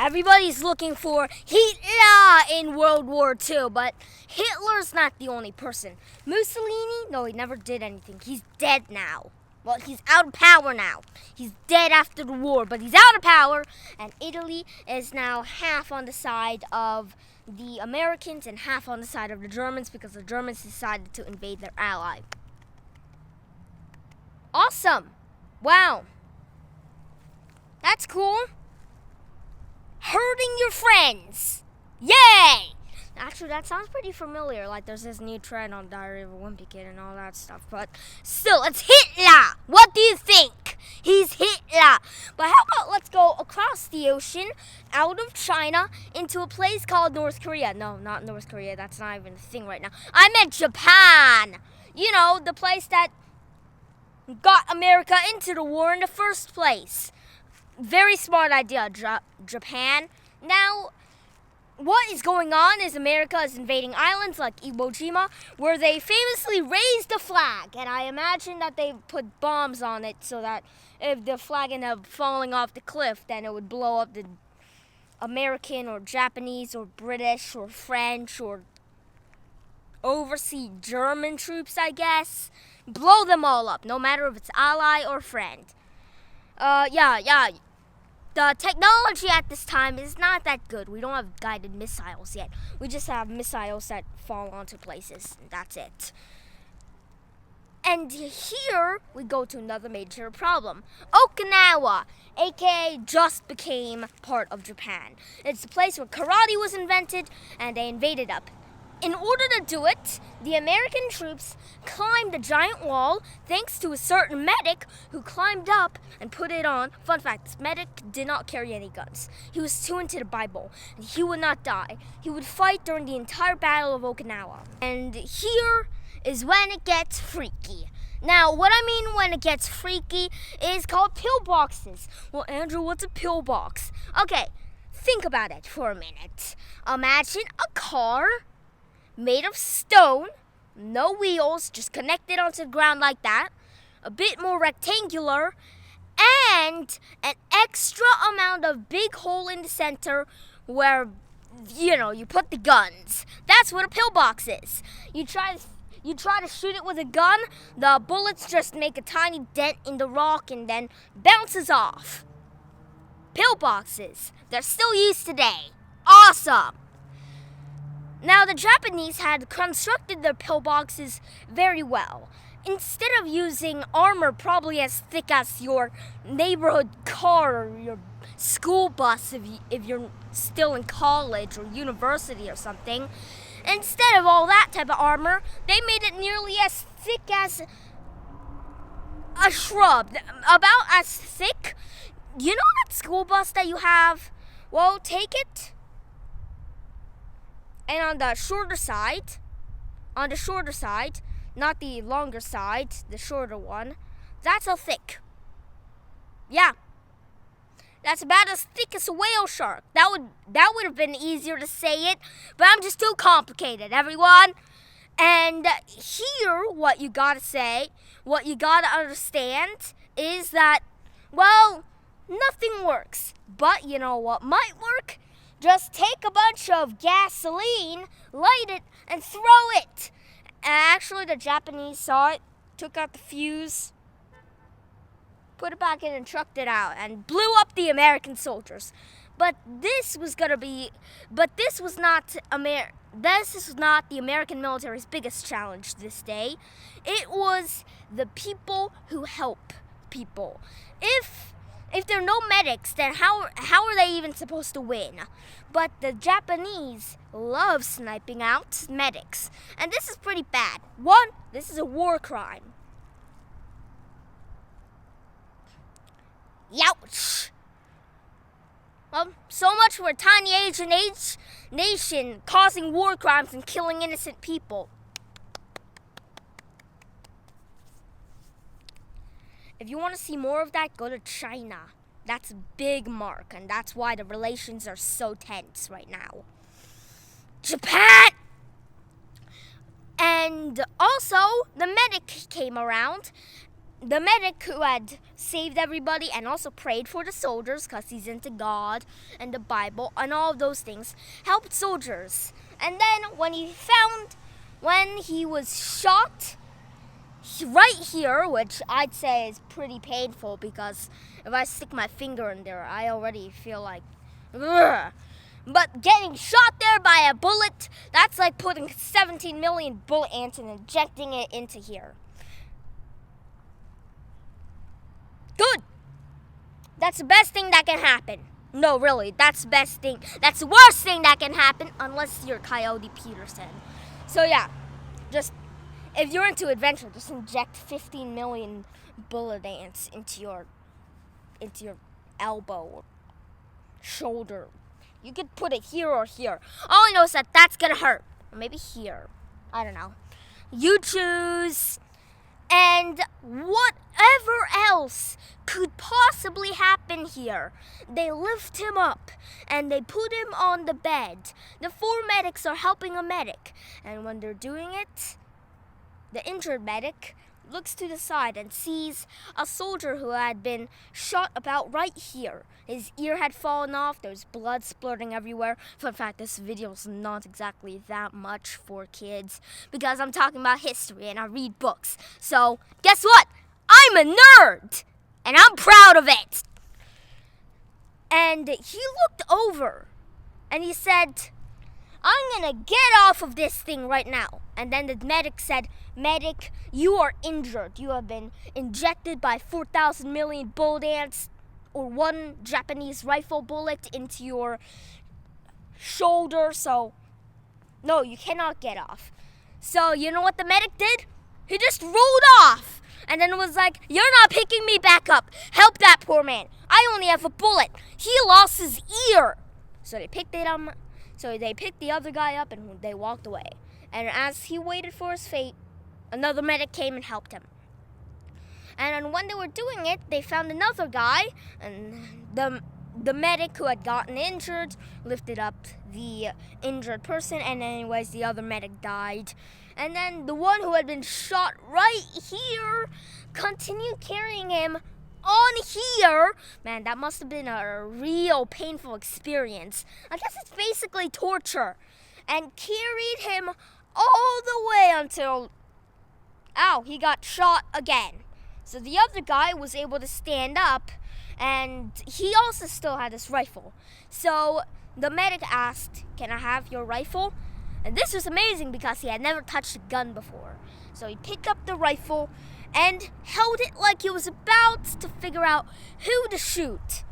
Yeah, everybody's looking for Hitler in World War II, but Hitler's not the only person. Mussolini, no, he never did anything. He's dead now. Well, he's out of power now. He's dead after the war, but he's out of power, and Italy is now half on the side of the Americans and half on the side of the Germans because the Germans decided to invade their ally. Awesome. Wow. That's cool. Hurting your friends. Yay! Actually, that sounds pretty familiar. Like there's this new trend on Diary of a Wimpy Kid and all that stuff. But still, it's Hitler. What do you think? He's Hitler. But how about let's go across the ocean, out of China, into a place called North Korea. No, not North Korea. That's not even a thing right now. I meant Japan. You know, the place that got America into the war in the first place. Very smart idea, Japan. Now, what is going on is America is invading islands like Iwa Jima, where they famously raised a flag. And I imagine that they put bombs on it so that if the flag ended up falling off the cliff, then it would blow up the American or Japanese or British or French or overseas German troops, I guess. Blow them all up, no matter if it's ally or friend. Yeah. The technology at this time is not that good. We don't have guided missiles yet. We just have missiles that fall onto places. And that's it. And here we go to another major problem. Okinawa, aka just became part of Japan. It's the place where karate was invented and they invaded up. In order to do it, the American troops climbed a giant wall thanks to a certain medic who climbed up and put it on. Fun fact, this medic did not carry any guns. He was too into the Bible, and he would not die. He would fight during the entire Battle of Okinawa. And here is when it gets freaky. Now, what I mean when it gets freaky is called pillboxes. Well, Andrew, what's a pillbox? Okay, think about it for a minute. Imagine a car made of stone, no wheels, just connected onto the ground like that, a bit more rectangular, and an extra amount of big hole in the center where, you put the guns. That's what a pillbox is. You try to shoot it with a gun, the bullets just make a tiny dent in the rock and then bounces off. Pillboxes, they're still used today. Awesome! Now, the Japanese had constructed their pillboxes very well. Instead of using armor probably as thick as your neighborhood car or your school bus if you're still in college or university or something, instead of all that type of armor, they made it nearly as thick as a shrub. About as thick. You know that school bus that you have? Well, take it. And on the shorter side, not the longer side, the shorter one, that's how thick. Yeah. That's about as thick as a whale shark. That would have been easier to say it, but I'm just too complicated, everyone. And here, what you gotta understand is that, well, nothing works. But you know what might work? Just take a bunch of gasoline, light it, and throw it. And actually, the Japanese saw it, took out the fuse, put it back in and trucked it out, and blew up the American soldiers. But this was not the American military's biggest challenge this day. It was the people who help people. If there are no medics, then how are they even supposed to win? But the Japanese love sniping out medics. And this is pretty bad. One, this is a war crime. Youch! Well, so much for a tiny Asian nation causing war crimes and killing innocent people. If you want to see more of that, go to China. That's a big mark, and that's why the relations are so tense right now. Japan! And also, the medic came around, the medic who had saved everybody and also prayed for the soldiers because he's into God and the Bible and all of those things, helped soldiers. And then when he was shot right here, which I'd say is pretty painful because if I stick my finger in there, I already feel like, ugh. But getting shot there by a bullet, that's like putting 17 million bullet ants and injecting it into here. Good. That's the best thing that can happen. No, really, that's the best thing. That's the worst thing that can happen unless you're Coyote Peterson. So yeah, just if you're into adventure, just inject 15 million bullet ants into your elbow or shoulder. You could put it here or here. All I know is that that's gonna hurt. Or maybe here. I don't know. You choose. And whatever else could possibly happen here, they lift him up and they put him on the bed. The 4 medics are helping a medic. And when they're doing it, the injured medic looks to the side and sees a soldier who had been shot about right here. His ear had fallen off, there's blood splurting everywhere. Fun fact, this video is not exactly that much for kids because I'm talking about history and I read books. So, guess what? I'm a nerd! And I'm proud of it! And he looked over and he said, I'm gonna get off of this thing right now. And then the medic said, Medic, you are injured. You have been injected by 4,000 million bullet ants or 1 Japanese rifle bullet into your shoulder. So, no, you cannot get off. So, you know what the medic did? He just rolled off. And then was like, you're not picking me back up. Help that poor man. I only have a bullet. He lost his ear. So they picked it up. So they picked the other guy up and they walked away. And as he waited for his fate, another medic came and helped him. And when they were doing it, they found another guy, and the medic who had gotten injured lifted up the injured person, and anyways, the other medic died. And then the one who had been shot right here continued carrying him on here. Man, that must have been a real painful experience. I guess it's basically torture. And carried him all the way until, he got shot again. So the other guy was able to stand up, and he also still had his rifle. So the medic asked, can I have your rifle? And this was amazing because he had never touched a gun before. So he picked up the rifle and held it like he was about to figure out who to shoot.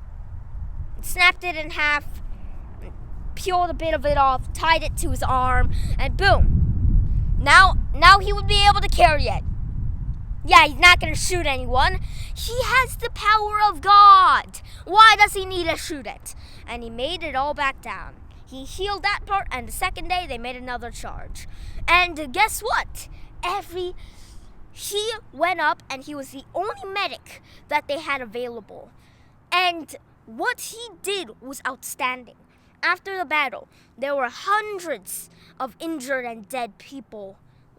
And snapped it in half, peeled a bit of it off, tied it to his arm, and boom. Now he would be able to carry it. Yeah, he's not going to shoot anyone. He has the power of God. Why does he need to shoot it? And he made it all back down. He healed that part, and the second day they made another charge. And guess what? He went up, and he was the only medic that they had available. And what he did was outstanding. After the battle, there were hundreds of injured and dead people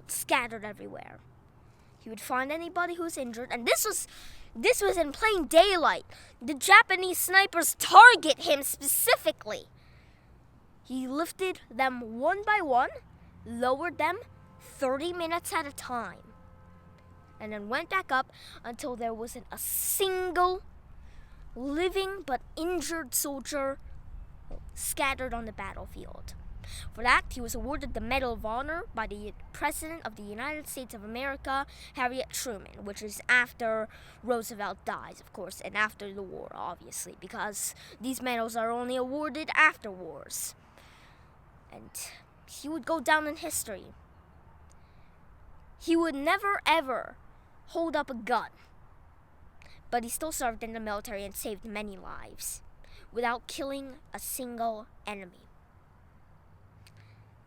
scattered everywhere. He would find anybody who was injured, and this was in plain daylight. The Japanese snipers target him specifically. He lifted them one by one, lowered them 30 minutes at a time, and then went back up until there wasn't a single living but injured soldier scattered on the battlefield. For that, he was awarded the Medal of Honor by the President of the United States of America, Harriet Truman, which is after Roosevelt dies, of course, and after the war, obviously, because these medals are only awarded after wars. And he would go down in history. He would never, ever hold up a gun, but he still served in the military and saved many lives without killing a single enemy.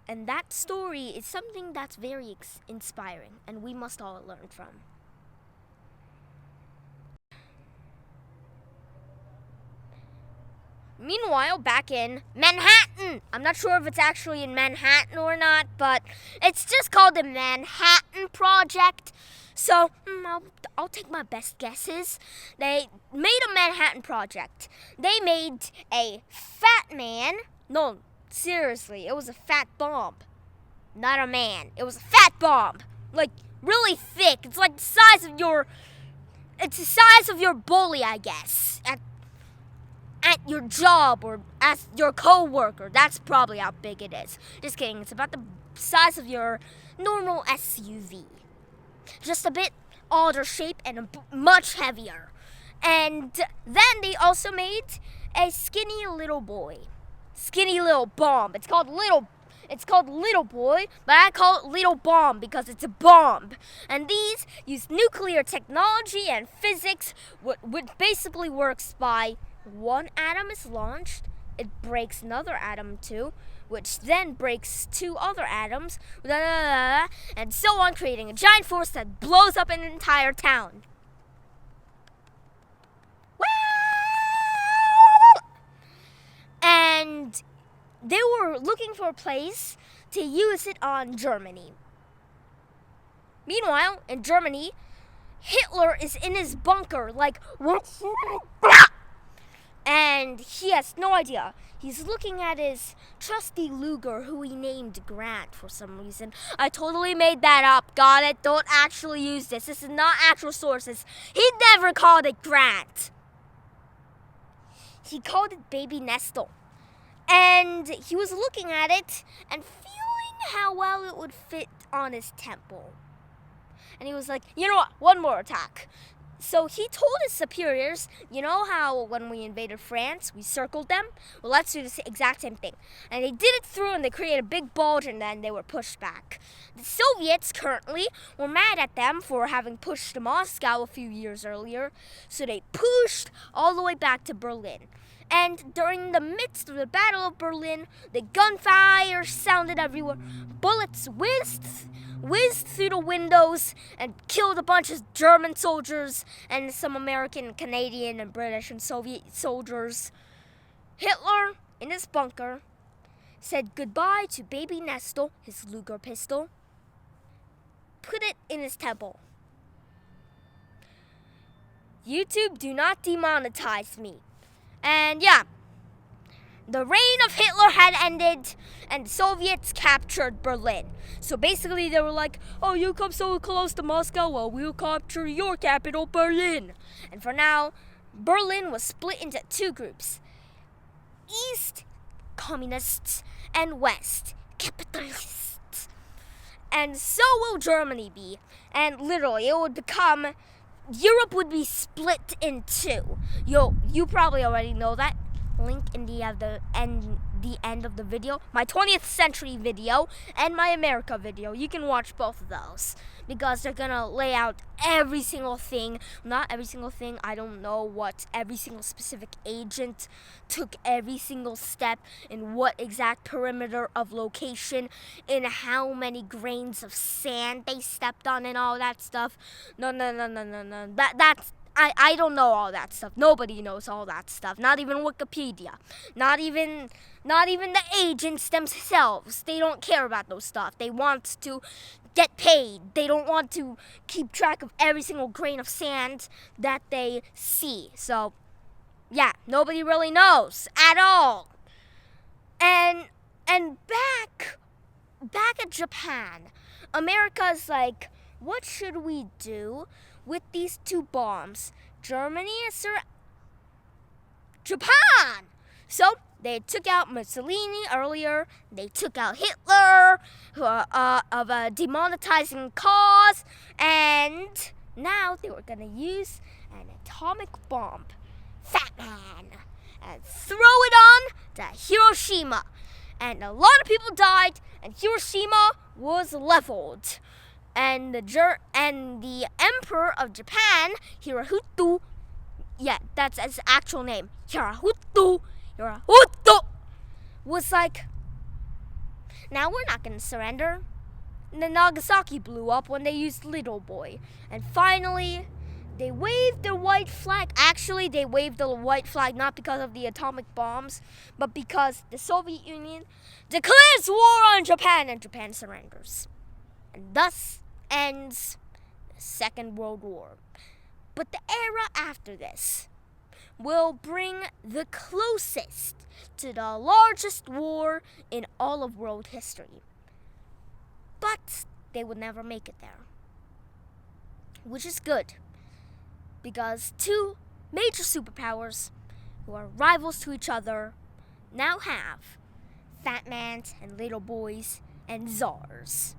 And that story is something that's very inspiring, and we must all learn from. meanwhile, back in Manhattan. I'm not sure if it's actually in Manhattan or not, but it's just called the Manhattan Project. So, I'll take my best guesses. They made a Manhattan Project. They made a fat man. No, seriously, it was a fat bomb. Not a man. It was a fat bomb. Like, really thick. It's like the size of your... It's the size of your bully, I guess. At your job or as your co-worker. That's probably how big it is. Just kidding. It's about the size of your normal SUV. Just a bit odder shape and much heavier. And then they also made a skinny little boy. Skinny little bomb. It's called Little Boy, but I call it Little Bomb because it's a bomb. And these use nuclear technology and physics, which basically works by one atom is launched, it breaks another atom too, which then breaks two other atoms, and so on, creating a giant force that blows up an entire town. And they were looking for a place to use it on Germany. Meanwhile, in Germany, Hitler is in his bunker, like, and he has no idea. He's looking at his trusty Luger, who he named Grant for some reason. I totally made that up. Got it? Don't actually use this. This is not actual sources. He never called it Grant. He called it Baby Nestle. And he was looking at it and feeling how well it would fit on his temple. And he was like, you know what? One more attack. So he told his superiors, you know how when we invaded France, we circled them? Well, let's do the exact same thing. And they did it through and they created a big bulge and then they were pushed back. The Soviets currently were mad at them for having pushed to Moscow a few years earlier. So they pushed all the way back to Berlin. And during the midst of the Battle of Berlin, the gunfire sounded everywhere. Bullets whizzed through the windows and killed a bunch of German soldiers and some American, Canadian, and British and Soviet soldiers. Hitler, in his bunker, said goodbye to Baby Nestle, his Luger pistol, put it in his temple. YouTube, do not demonetize me. And yeah, the reign of Hitler had ended and the Soviets captured Berlin. So basically they were like, oh, you come so close to Moscow, well, we'll capture your capital, Berlin. And for now, Berlin was split into two groups. East, communists, and West, capitalists. And so will Germany be. And literally, it would become... Europe would be split in two. You probably already know that. Link in the end of the video. My 20th century video and my America video. You can watch both of those because they're gonna lay out every single thing. Not every single thing. I don't know what every single specific agent took every single step in what exact perimeter of location, in how many grains of sand they stepped on and all that stuff. No. That's I don't know all that stuff. Nobody knows all that stuff. Not even Wikipedia. Not even the agents themselves. They don't care about those stuff. They want to get paid. They don't want to keep track of every single grain of sand that they see. So, yeah, nobody really knows at all. And back at Japan, America's like, what should we do with these two bombs? Germany is Japan. So they took out Mussolini earlier. They took out Hitler of a demonetizing cause, and now they were gonna use an atomic bomb, Fat Man, and throw it on to Hiroshima. And a lot of people died, and Hiroshima was leveled. And the Emperor of Japan, Hirohito, yeah, that's his actual name, Hirohito, was like, now we're not going to surrender. And then Nagasaki blew up when they used Little Boy. And finally, they waved the white flag. Actually, they waved the white flag not because of the atomic bombs, but because the Soviet Union declares war on Japan and Japan surrenders. And thus ends the Second World War. But the era after this will bring the closest to the largest war in all of world history. But they would never make it there. Which is good, because two major superpowers who are rivals to each other now have Fat Mans and Little Boys and Czars.